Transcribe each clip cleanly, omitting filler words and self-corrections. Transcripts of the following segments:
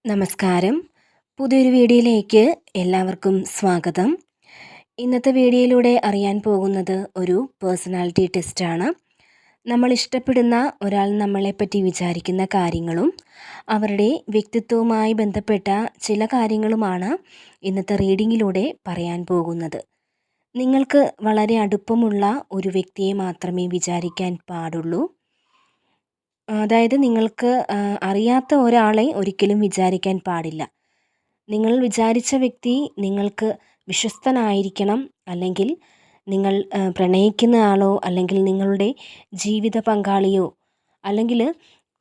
നമസ്കാരം. പുതിയൊരു വീഡിയോയിലേക്ക് എല്ലാവർക്കും സ്വാഗതം. ഇന്നത്തെ വീഡിയോയിലൂടെ അറിയാൻ പോകുന്നത് ഒരു പേഴ്സണാലിറ്റി ടെസ്റ്റാണ്. നമ്മൾ ഇഷ്ടപ്പെടുന്ന ഒരാൾ നമ്മളെപ്പറ്റി വിചാരിക്കുന്ന കാര്യങ്ങളും അവരുടെ വ്യക്തിത്വവുമായി ബന്ധപ്പെട്ട ചില കാര്യങ്ങളുമാണ് ഇന്നത്തെ റീഡിങ്ങിലൂടെ പറയാൻ പോകുന്നത്. നിങ്ങൾക്ക് വളരെ അടുപ്പമുള്ള ഒരു വ്യക്തിയെ മാത്രമേ വിചാരിക്കാൻ പാടുള്ളൂ. അതായത് നിങ്ങൾക്ക് അറിയാത്ത ഒരാളെ ഒരിക്കലും വിചാരിക്കാൻ പാടില്ല. നിങ്ങൾ വിചാരിച്ച വ്യക്തി നിങ്ങൾക്ക് വിശ്വസ്തനായിരിക്കണം. അല്ലെങ്കിൽ നിങ്ങൾ പ്രണയിക്കുന്ന ആളോ അല്ലെങ്കിൽ നിങ്ങളുടെ ജീവിത പങ്കാളിയോ അല്ലെങ്കിൽ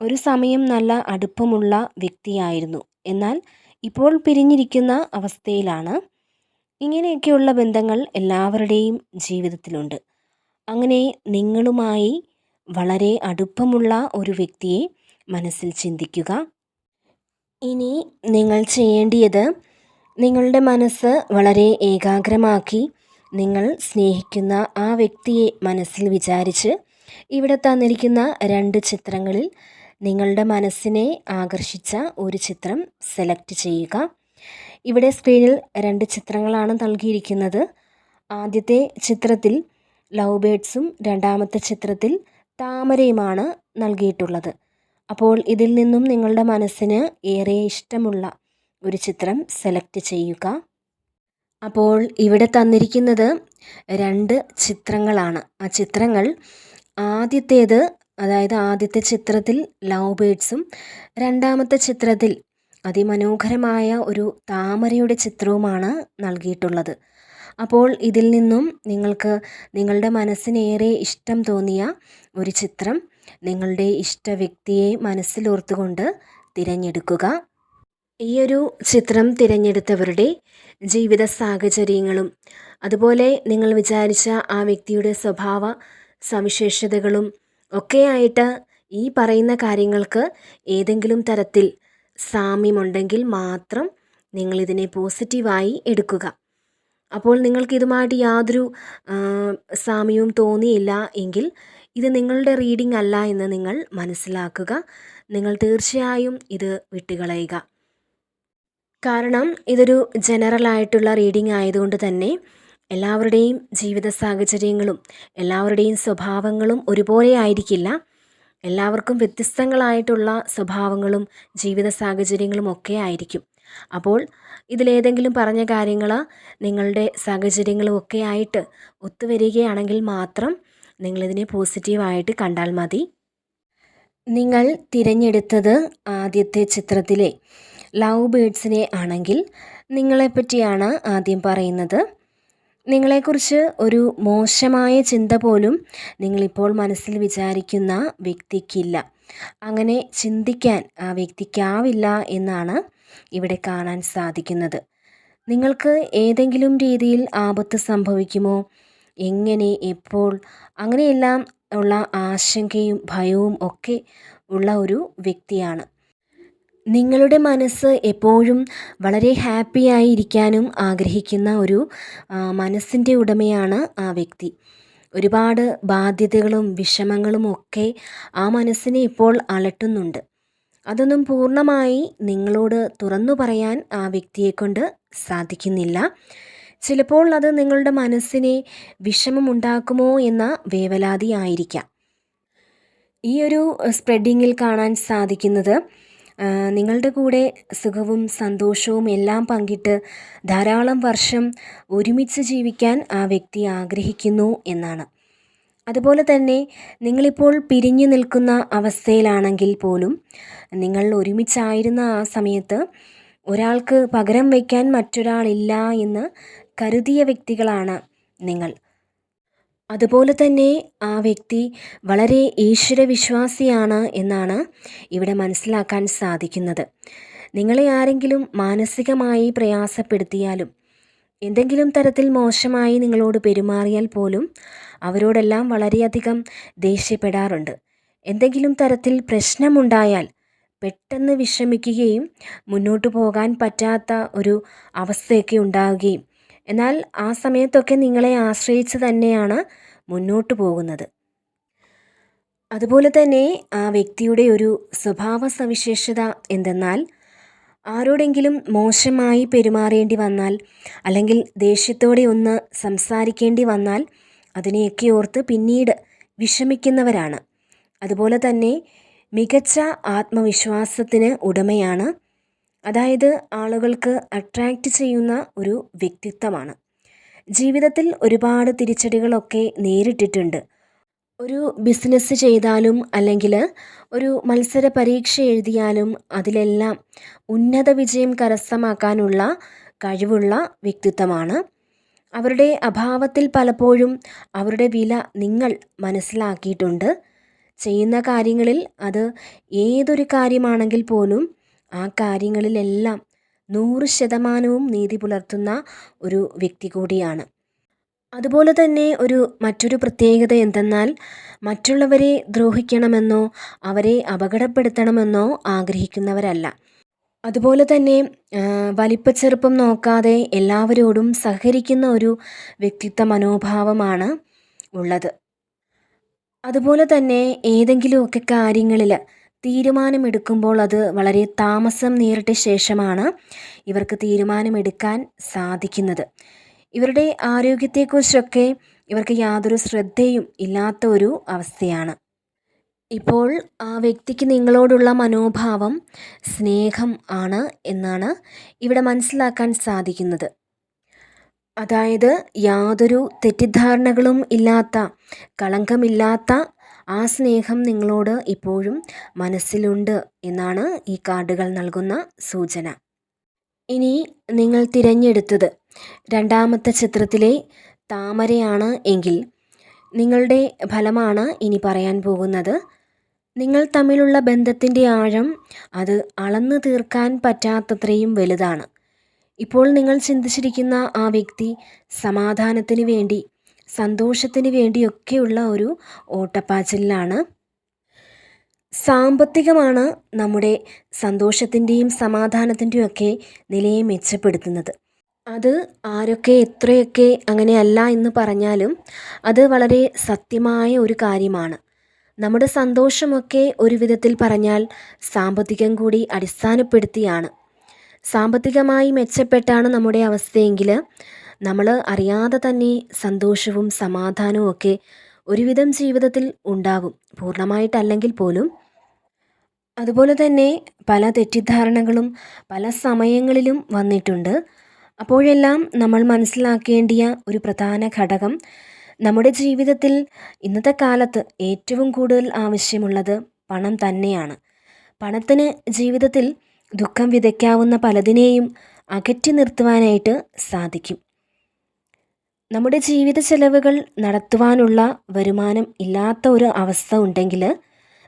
ഒരു സമയം നല്ല അടുപ്പമുള്ള വ്യക്തിയായിരുന്നു. എന്നാൽ ഇപ്പോൾ പിരിഞ്ഞിരിക്കുന്ന അവസ്ഥയിലാണ്. ഇങ്ങനെയൊക്കെയുള്ള ബന്ധങ്ങൾ എല്ലാവരുടെയും ജീവിതത്തിലുണ്ട്. അങ്ങനെ നിങ്ങളുമായി വളരെ അടുപ്പമുള്ള ഒരു വ്യക്തിയെ മനസ്സിൽ ചിന്തിക്കുക. ഇനി നിങ്ങൾ ചെയ്യേണ്ടിയത് നിങ്ങളുടെ മനസ്സ് വളരെ ഏകാഗ്രമാക്കി നിങ്ങൾ സ്നേഹിക്കുന്ന ആ വ്യക്തിയെ മനസ്സിൽ വിചാരിച്ച് ഇവിടെ തന്നിരിക്കുന്ന 2 ചിത്രങ്ങളിൽ നിങ്ങളുടെ മനസ്സിനെ ആകർഷിച്ച ഒരു ചിത്രം സെലക്ട് ചെയ്യുക. ഇവിടെ സ്ക്രീനിൽ 2 ചിത്രങ്ങളാണ് നൽകിയിരിക്കുന്നത്. ആദ്യത്തെ ചിത്രത്തിൽ ലവ് ബേഡ്സും രണ്ടാമത്തെ ചിത്രത്തിൽ താമരയുമാണ് നൽകിയിട്ടുള്ളത്. അപ്പോൾ ഇതിൽ നിന്നും നിങ്ങളുടെ മനസ്സിന് ഏറെ ഇഷ്ടമുള്ള ഒരു ചിത്രം സെലക്ട് ചെയ്യുക. അപ്പോൾ ഇവിടെ തന്നിരിക്കുന്നത് 2 ചിത്രങ്ങളാണ്. ആ ചിത്രങ്ങൾ ആദ്യത്തേത്, അതായത് ആദ്യത്തെ ചിത്രത്തിൽ ലവ് ബേഡ്സും രണ്ടാമത്തെ ചിത്രത്തിൽ അതിമനോഹരമായ ഒരു താമരയുടെ ചിത്രവുമാണ് നൽകിയിട്ടുള്ളത്. അപ്പോൾ ഇതിൽ നിന്നും നിങ്ങൾക്ക് നിങ്ങളുടെ മനസ്സിനേറെ ഇഷ്ടം തോന്നിയ ഒരു ചിത്രം നിങ്ങളുടെ ഇഷ്ട വ്യക്തിയെ മനസ്സിലോർത്തുകൊണ്ട് തിരഞ്ഞെടുക്കുക. ഈയൊരു ചിത്രം തിരഞ്ഞെടുത്തവരുടെ ജീവിത സാഹചര്യങ്ങളും അതുപോലെ നിങ്ങൾ വിചാരിച്ച ആ വ്യക്തിയുടെ സ്വഭാവ സവിശേഷതകളും ഒക്കെയായിട്ട് ഈ പറയുന്ന കാര്യങ്ങൾക്ക് ഏതെങ്കിലും തരത്തിൽ സാമ്യമുണ്ടെങ്കിൽ മാത്രം നിങ്ങളിതിനെ പോസിറ്റീവായി എടുക്കുക. അപ്പോൾ നിങ്ങൾക്ക് ഇതുമായിട്ട് യാതൊരു സാമ്യവും തോന്നിയില്ല എങ്കിൽ ഇത് നിങ്ങളുടെ റീഡിംഗ് അല്ല എന്ന് നിങ്ങൾ മനസ്സിലാക്കുക. നിങ്ങൾ തീർച്ചയായും ഇത് വിട്ടുകളയുക. കാരണം ഇതൊരു ജനറലായിട്ടുള്ള റീഡിംഗ് ആയതുകൊണ്ട് തന്നെ എല്ലാവരുടെയും ജീവിത സാഹചര്യങ്ങളും എല്ലാവരുടെയും സ്വഭാവങ്ങളും ഒരുപോലെ ആയിരിക്കില്ല. എല്ലാവർക്കും വ്യത്യസ്തങ്ങളായിട്ടുള്ള സ്വഭാവങ്ങളും ജീവിത സാഹചര്യങ്ങളും ഒക്കെ ആയിരിക്കും. അപ്പോൾ ഇതിലേതെങ്കിലും പറഞ്ഞ കാര്യങ്ങൾ നിങ്ങളുടെ സാഹചര്യങ്ങളും ഒക്കെ ആയിട്ട് ഒത്തുവരികയാണെങ്കിൽ മാത്രം നിങ്ങളിതിനെ പോസിറ്റീവായിട്ട് കണ്ടാൽ മതി. നിങ്ങൾ തിരഞ്ഞെടുത്തത് ആദ്യത്തെ ചിത്രത്തിലെ ലവ് ബേഡ്സിനെ ആണെങ്കിൽ നിങ്ങളെപ്പറ്റിയാണ് ആദ്യം പറയുന്നത്. നിങ്ങളെക്കുറിച്ച് ഒരു മോശമായ ചിന്ത പോലും നിങ്ങളിപ്പോൾ മനസ്സിൽ വിചാരിക്കുന്ന വ്യക്തിക്കില്ല. അങ്ങനെ ചിന്തിക്കാൻ ആ വ്യക്തിക്കാവില്ല എന്നാണ് ഇവിടെ കാണാൻ സാധിക്കുന്നത്. നിങ്ങൾക്ക് ഏതെങ്കിലും രീതിയിൽ ആപത്ത് സംഭവിക്കുമോ, എങ്ങനെ, എപ്പോൾ, അങ്ങനെയെല്ലാം ഉള്ള ആശങ്കയും ഭയവും ഒക്കെ ഉള്ള ഒരു വ്യക്തിയാണ്. നിങ്ങളുടെ മനസ്സ് എപ്പോഴും വളരെ ഹാപ്പിയായി ഇരിക്കാനും ആഗ്രഹിക്കുന്ന ഒരു മനസ്സിൻ്റെ ഉടമയാണ് ആ വ്യക്തി. ഒരുപാട് ബാധ്യതകളും വിഷമങ്ങളും ഒക്കെ ആ മനസ്സിനെ ഇപ്പോൾ അലട്ടുന്നുണ്ട്. അതൊന്നും പൂർണ്ണമായി നിങ്ങളോട് തുറന്നു പറയാൻ ആ വ്യക്തിയെക്കൊണ്ട് സാധിക്കുന്നില്ല. ചിലപ്പോൾ അത് നിങ്ങളുടെ മനസ്സിനെ വിഷമമുണ്ടാക്കുമോ എന്ന വേവലാതി ആയിരിക്കാം. ഈ ഒരു സ്പ്രെഡിങ്ങിൽ കാണാൻ സാധിക്കുന്നത് നിങ്ങളുടെ കൂടെ സുഖവും സന്തോഷവും എല്ലാം പങ്കിട്ട് ധാരാളം വർഷം ഒരുമിച്ച് ജീവിക്കാൻ ആ വ്യക്തി ആഗ്രഹിക്കുന്നു എന്നാണ്. അതുപോലെ തന്നെ നിങ്ങളിപ്പോൾ പിരിഞ്ഞു നിൽക്കുന്ന അവസ്ഥയിലാണെങ്കിൽ പോലും നിങ്ങൾ ഒരുമിച്ചായിരുന്ന ആ സമയത്ത് ഒരാൾക്ക് പകരം വയ്ക്കാൻ മറ്റൊരാളില്ല എന്ന് കരുതിയ വ്യക്തികളാണ് നിങ്ങൾ. അതുപോലെ തന്നെ ആ വ്യക്തി വളരെ ഈശ്വരവിശ്വാസിയാണ് എന്നാണ് ഇവിടെ മനസ്സിലാക്കാൻ സാധിക്കുന്നത്. നിങ്ങളെ ആരെങ്കിലും മാനസികമായി പ്രയാസപ്പെടുത്തിയാലും എന്തെങ്കിലും തരത്തിൽ മോശമായി നിങ്ങളോട് പെരുമാറിയാൽ പോലും അവരോടെല്ലാം വളരെയധികം ദേഷ്യപ്പെടാറുണ്ട്. എന്തെങ്കിലും തരത്തിൽ പ്രശ്നമുണ്ടായാൽ പെട്ടെന്ന് വിഷമിക്കുകയും മുന്നോട്ട് പോകാൻ പറ്റാത്ത ഒരു അവസ്ഥയൊക്കെ ഉണ്ടാവുകയും എന്നാൽ ആ സമയത്തൊക്കെ നിങ്ങളെ ആശ്രയിച്ച് തന്നെയാണ് മുന്നോട്ട് പോകുന്നത്. അതുപോലെ തന്നെ ആ വ്യക്തിയുടെ ഒരു സ്വഭാവ സവിശേഷത എന്തെന്നാൽ ആരോടെങ്കിലും മോശമായി പെരുമാറേണ്ടി വന്നാൽ അല്ലെങ്കിൽ ദേഷ്യത്തോടെ ഒന്ന് സംസാരിക്കേണ്ടി വന്നാൽ അതിനെയൊക്കെ ഓർത്ത് പിന്നീട് വിഷമിക്കുന്നവരാണ്. അതുപോലെ തന്നെ മികച്ച ആത്മവിശ്വാസത്തിന് ഉടമയാണ്. അതായത് ആളുകൾക്ക് അട്രാക്റ്റ് ചെയ്യുന്ന ഒരു വ്യക്തിത്വമാണ്. ജീവിതത്തിൽ ഒരുപാട് തിരിച്ചടികളൊക്കെ നേരിട്ടിട്ടുണ്ട്. ഒരു ബിസിനസ് ചെയ്താലും അല്ലെങ്കിൽ ഒരു മത്സര പരീക്ഷ എഴുതിയാലും അതിലെല്ലാം ഉന്നത വിജയം കരസ്ഥമാക്കാനുള്ള കഴിവുള്ള വ്യക്തിത്വമാണ്. അവരുടെ അഭാവത്തിൽ പലപ്പോഴും അവരുടെ വില നിങ്ങൾ മനസ്സിലാക്കിയിട്ടുണ്ട്. ചെയ്യുന്ന കാര്യങ്ങളിൽ അത് ഏതൊരു കാര്യമാണെങ്കിൽ പോലും ആ കാര്യങ്ങളിലെല്ലാം 100% നീതി പുലർത്തുന്ന ഒരു വ്യക്തി കൂടിയാണ്. അതുപോലെ തന്നെ മറ്റൊരു പ്രത്യേകത എന്തെന്നാൽ മറ്റുള്ളവരെ ദ്രോഹിക്കണമെന്നോ അവരെ അപകടപ്പെടുത്തണമെന്നോ ആഗ്രഹിക്കുന്നവരല്ല. അതുപോലെ തന്നെ വലിപ്പച്ചെറുപ്പം നോക്കാതെ എല്ലാവരോടും സഹകരിക്കുന്ന ഒരു വ്യക്തിത്വ മനോഭാവമാണ് ഉള്ളത്. അതുപോലെ തന്നെ ഏതെങ്കിലുമൊക്കെ കാര്യങ്ങളിൽ തീരുമാനമെടുക്കുമ്പോൾ അത് വളരെ താമസം നേരിട്ട ശേഷമാണ് ഇവർക്ക് തീരുമാനമെടുക്കാൻ സാധിക്കുന്നത്. ഇവരുടെ ആരോഗ്യത്തെക്കുറിച്ചൊക്കെ ഇവർക്ക് യാതൊരു ശ്രദ്ധയും ഇല്ലാത്ത ഒരു അവസ്ഥയാണ്. ഇപ്പോൾ ആ വ്യക്തിക്ക് നിങ്ങളോടുള്ള മനോഭാവം സ്നേഹം ആണ് എന്നാണ് ഇവിടെ മനസ്സിലാക്കാൻ സാധിക്കുന്നത്. അതായത് യാതൊരു തെറ്റിദ്ധാരണകളും ഇല്ലാത്ത, കളങ്കമില്ലാത്ത ആ സ്നേഹം നിങ്ങളോട് ഇപ്പോഴും മനസ്സിലുണ്ട് എന്നാണ് ഈ കാർഡുകൾ നൽകുന്ന സൂചന. ഇനി നിങ്ങൾ തിരഞ്ഞെടുത്തത് രണ്ടാമത്തെ ചിത്രത്തിലെ താമരയാണ് എങ്കിൽ നിങ്ങളുടെ ഫലമാണ് ഇനി പറയാൻ പോകുന്നത്. നിങ്ങൾ തമ്മിലുള്ള ബന്ധത്തിൻ്റെ ആഴം അത് അളന്നു തീർക്കാൻ പറ്റാത്തത്രയും വലുതാണ്. ഇപ്പോൾ നിങ്ങൾ ചിന്തിച്ചിരിക്കുന്ന ആ വ്യക്തി സമാധാനത്തിന് വേണ്ടി, സന്തോഷത്തിന് വേണ്ടിയൊക്കെയുള്ള ഒരു ഓട്ടപ്പാച്ചിലാണ്. സാമ്പത്തികമാണ് നമ്മുടെ സന്തോഷത്തിൻ്റെയും സമാധാനത്തിൻ്റെയും ഒക്കെ നിലയെ മെച്ചപ്പെടുത്തുന്നത്. അത് ആരൊക്കെ എത്രയൊക്കെ അങ്ങനെയല്ല എന്ന് പറഞ്ഞാലും അത് വളരെ സത്യമായ ഒരു കാര്യമാണ്. നമ്മുടെ സന്തോഷമൊക്കെ ഒരു വിധത്തിൽ പറഞ്ഞാൽ സാമ്പത്തികം കൂടി അടിസ്ഥാനപ്പെടുത്തിയാണ്. സാമ്പത്തികമായി മെച്ചപ്പെട്ടാണ് നമ്മുടെ അവസ്ഥയെങ്കിൽ നമ്മൾ അറിയാതെ തന്നെ സന്തോഷവും സമാധാനവും ഒക്കെ ഒരുവിധം ജീവിതത്തിൽ ഉണ്ടാകും, പൂർണ്ണമായിട്ടല്ലെങ്കിൽ പോലും. അതുപോലെ തന്നെ പല തെറ്റിദ്ധാരണകളും പല സമയങ്ങളിലും വന്നിട്ടുണ്ട്. അപ്പോഴെല്ലാം നമ്മൾ മനസ്സിലാക്കേണ്ടിയ ഒരു പ്രധാന ഘടകം, നമ്മുടെ ജീവിതത്തിൽ ഇന്നത്തെ കാലത്ത് ഏറ്റവും കൂടുതൽ ആവശ്യമുള്ളത് പണം തന്നെയാണ്. പണത്തിന് ജീവിതത്തിൽ ദുഃഖം വിതയ്ക്കാവുന്ന പലതിനെയും അകറ്റി നിർത്തുവാനായിട്ട് സാധിക്കും. നമ്മുടെ ജീവിത ചെലവുകൾ നടത്തുവാനുള്ള വരുമാനം ഇല്ലാത്ത ഒരു അവസ്ഥ ഉണ്ടെങ്കിൽ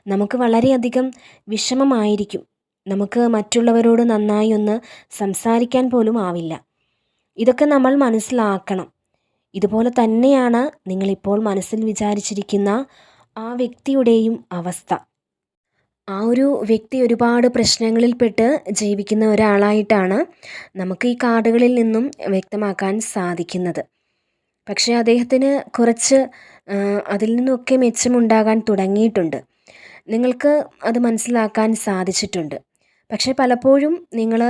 നമുക്ക് വളരെയധികം വിഷമമായിരിക്കും. നമുക്ക് മറ്റുള്ളവരോട് നന്നായി ഒന്ന് സംസാരിക്കാൻ പോലും ആവില്ല. ഇതൊക്കെ നമ്മൾ മനസ്സിലാക്കണം. ഇതുപോലെ തന്നെയാണ് നിങ്ങളിപ്പോൾ മനസ്സിൽ വിചാരിച്ചിരിക്കുന്ന ആ വ്യക്തിയുടെയും അവസ്ഥ. ആ ഒരു വ്യക്തി ഒരുപാട് പ്രശ്നങ്ങളിൽപ്പെട്ട് ജീവിക്കുന്ന ഒരാളായിട്ടാണ് നമുക്ക് ഈ കാർഡുകളിൽ നിന്നും വ്യക്തമാക്കാൻ സാധിക്കുന്നത്. പക്ഷേ അദ്ദേഹത്തിന് കുറച്ച് അതിൽ നിന്നൊക്കെ മെച്ചമുണ്ടാകാൻ തുടങ്ങിയിട്ടുണ്ട്. നിങ്ങൾക്ക് അത് മനസ്സിലാക്കാൻ സാധിച്ചിട്ടുണ്ട്. പക്ഷേ പലപ്പോഴും നിങ്ങൾ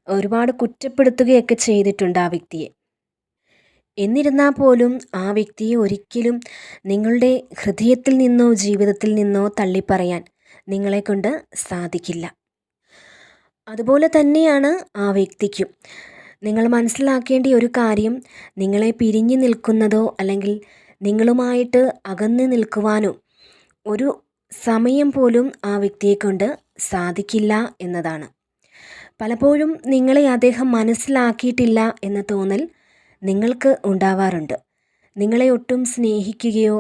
ഒരുപാട് കുറ്റപ്പെടുത്തുകയൊക്കെ ചെയ്തിട്ടുണ്ട് ആ വ്യക്തിയെ. എന്നിരുന്നാൽ പോലും ആ വ്യക്തിയെ ഒരിക്കലും നിങ്ങളുടെ ഹൃദയത്തിൽ നിന്നോ ജീവിതത്തിൽ നിന്നോ തള്ളിപ്പറയാൻ നിങ്ങളെക്കൊണ്ട് സാധിക്കില്ല. അതുപോലെ തന്നെയാണ് ആ വ്യക്തിക്കും. നിങ്ങൾ മനസ്സിലാക്കേണ്ട ഒരു കാര്യം, നിങ്ങളെ പിരിഞ്ഞു നിൽക്കുന്നതോ അല്ലെങ്കിൽ നിങ്ങളുമായിട്ട് അകന്നു നിൽക്കുവാനോ ഒരു സമയം പോലും ആ വ്യക്തിയെക്കൊണ്ട് സാധിക്കില്ല എന്നതാണ്. പലപ്പോഴും നിങ്ങളെ അദ്ദേഹം മനസ്സിലാക്കിയിട്ടില്ല എന്ന തോന്നൽ നിങ്ങൾക്ക് ഉണ്ടാവാറുണ്ട്. നിങ്ങളെ ഒട്ടും സ്നേഹിക്കുകയോ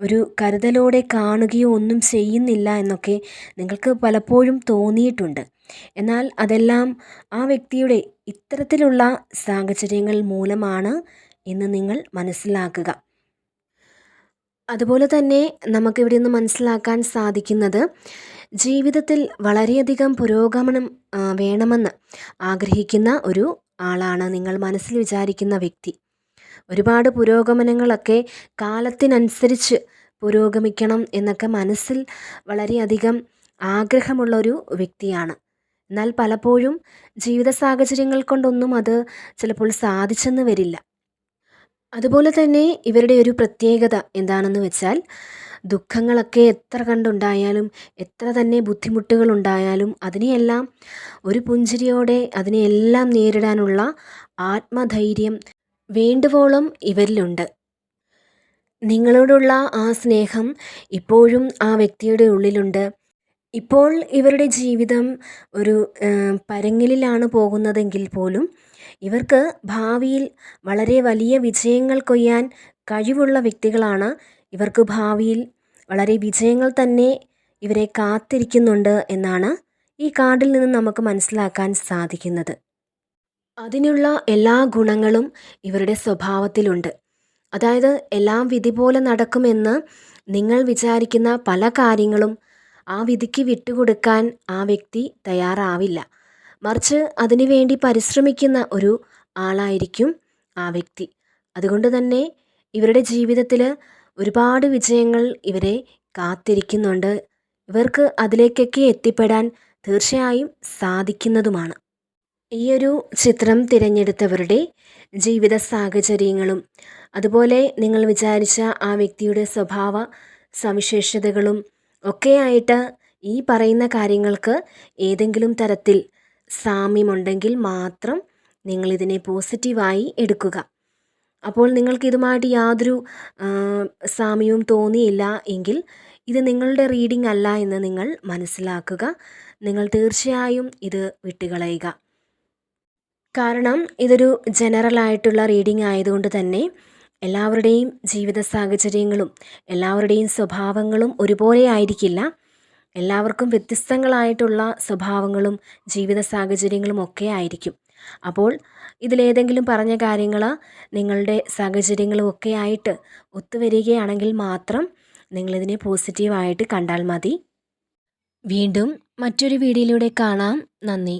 ഒരു കരുതലോടെ കാണുകയോ ഒന്നും ചെയ്യുന്നില്ല എന്നൊക്കെ നിങ്ങൾക്ക് പലപ്പോഴും തോന്നിയിട്ടുണ്ട്. എന്നാൽ അതെല്ലാം ആ വ്യക്തിയുടെ ഇത്തരത്തിലുള്ള സാഹചര്യങ്ങൾ മൂലമാണ് എന്ന് നിങ്ങൾ മനസ്സിലാക്കുക. അതുപോലെ തന്നെ നമുക്കിവിടെ നിന്ന് മനസ്സിലാക്കാൻ സാധിക്കുന്നത്, ജീവിതത്തിൽ വളരെയധികം പുരോഗമനം വേണമെന്ന് ആഗ്രഹിക്കുന്ന ഒരു ആളാണ് നിങ്ങൾ മനസ്സിൽ വിചാരിക്കുന്ന വ്യക്തി. ഒരുപാട് പുരോഗമനങ്ങളൊക്കെ കാലത്തിനനുസരിച്ച് പുരോഗമിക്കണം എന്നൊക്കെ മനസ്സിൽ വളരെയധികം ആഗ്രഹമുള്ളൊരു വ്യക്തിയാണ്. എന്നാൽ പലപ്പോഴും ജീവിത സാഹചര്യങ്ങൾ കൊണ്ടൊന്നും അത് ചിലപ്പോൾ സാധിച്ചെന്ന് വരില്ല. അതുപോലെ തന്നെ ഇവരുടെ ഒരു പ്രത്യേകത എന്താണെന്ന് വെച്ചാൽ, ദുഃഖങ്ങളൊക്കെ എത്ര കണ്ടുണ്ടായാലും എത്ര തന്നെ ബുദ്ധിമുട്ടുകളുണ്ടായാലും അതിനെയെല്ലാം ഒരു പുഞ്ചിരിയോടെ അതിനെയെല്ലാം നേരിടാനുള്ള ആത്മധൈര്യം വേണ്ടുവോളം ഇവരിലുണ്ട്. നിങ്ങളോടുള്ള ആ സ്നേഹം ഇപ്പോഴും ആ വ്യക്തിയുടെ ഉള്ളിലുണ്ട്. ഇപ്പോൾ ഇവരുടെ ജീവിതം ഒരു പരങ്ങലിലാണ് പോകുന്നതെങ്കിൽ പോലും ഇവർക്ക് ഭാവിയിൽ വളരെ വലിയ വിജയങ്ങൾ കൊയ്യാൻ കഴിവുള്ള വ്യക്തികളാണ്. ഇവർക്ക് ഭാവിയിൽ വളരെ വിജയങ്ങൾ തന്നെ ഇവരെ കാത്തിരിക്കുന്നുണ്ട് എന്നാണ് ഈ കാർഡിൽ നിന്ന് നമുക്ക് മനസ്സിലാക്കാൻ സാധിക്കുന്നത്. അതിനുള്ള എല്ലാ ഗുണങ്ങളും ഇവരുടെ സ്വഭാവത്തിലുണ്ട്. അതായത് എല്ലാം വിധി പോലെ നടക്കുമെന്ന് നിങ്ങൾ വിചാരിക്കുന്ന പല കാര്യങ്ങളും ആ വിധിക്ക് വിട്ടുകൊടുക്കാൻ ആ വ്യക്തി തയ്യാറാവില്ല. മറിച്ച് അതിനുവേണ്ടി പരിശ്രമിക്കുന്ന ഒരു ആളായിരിക്കും ആ വ്യക്തി. അതുകൊണ്ട് തന്നെ ഇവരുടെ ജീവിതത്തിൽ ഒരുപാട് വിജയങ്ങൾ ഇവരെ കാത്തിരിക്കുന്നുണ്ട്. ഇവർക്ക് അതിലേക്കൊക്കെ എത്തിപ്പെടാൻ തീർച്ചയായും സാധിക്കുന്നതുമാണ്. ഈയൊരു ചിത്രം തിരഞ്ഞെടുത്തവരുടെ ജീവിത സാഹചര്യങ്ങളും അതുപോലെ നിങ്ങൾ വിചാരിച്ച ആ വ്യക്തിയുടെ സ്വഭാവ സവിശേഷതകളും ഒക്കെയായിട്ട് ഈ പറയുന്ന കാര്യങ്ങൾക്ക് ഏതെങ്കിലും തരത്തിൽ സാമ്യമുണ്ടെങ്കിൽ മാത്രം നിങ്ങളിതിനെ പോസിറ്റീവായി എടുക്കുക. അപ്പോൾ നിങ്ങൾക്ക് ഇതുമായിട്ട് യാതൊരു സാമ്യവും തോന്നിയില്ല എങ്കിൽ ഇത് നിങ്ങളുടെ റീഡിംഗ് അല്ല എന്ന് നിങ്ങൾ മനസ്സിലാക്കുക. നിങ്ങൾ തീർച്ചയായും ഇത് വിട്ടുകളയുക. കാരണം ഇതൊരു ജനറലായിട്ടുള്ള റീഡിംഗ് ആയതുകൊണ്ട് തന്നെ എല്ലാവരുടെയും ജീവിത സാഹചര്യങ്ങളും എല്ലാവരുടെയും സ്വഭാവങ്ങളും ഒരുപോലെ ആയിരിക്കില്ല. എല്ലാവർക്കും വ്യത്യസ്തങ്ങളായിട്ടുള്ള സ്വഭാവങ്ങളും ജീവിത സാഹചര്യങ്ങളും ഒക്കെ ആയിരിക്കും. അപ്പോൾ ഇതിലേതെങ്കിലും പറഞ്ഞ കാര്യങ്ങൾ നിങ്ങളുടെ സാഹചര്യങ്ങളും ഒക്കെ ആയിട്ട് ഒത്തുവരികയാണെങ്കിൽ മാത്രം നിങ്ങളിതിനെ പോസിറ്റീവായിട്ട് കണ്ടാൽ മതി. വീണ്ടും മറ്റൊരു വീഡിയോയിലൂടെ കാണാം. നന്ദി.